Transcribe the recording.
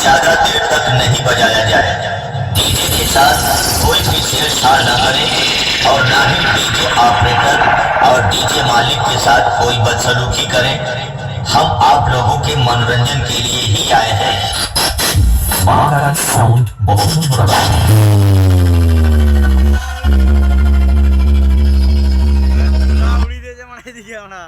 ज्यादा देर तक नहीं बजाया जाए। डीजे के साथ कोई भी छेड़छाड़ न करे और न ही डीजे ऑपरेटर और डीजे मालिक के साथ कोई बदसलूकी करें। हम आप लोगों के मनोरंजन के लिए ही आए हैं। माँ का साउंड बहुत छोटा उड़ी दे जमाने दिया होना।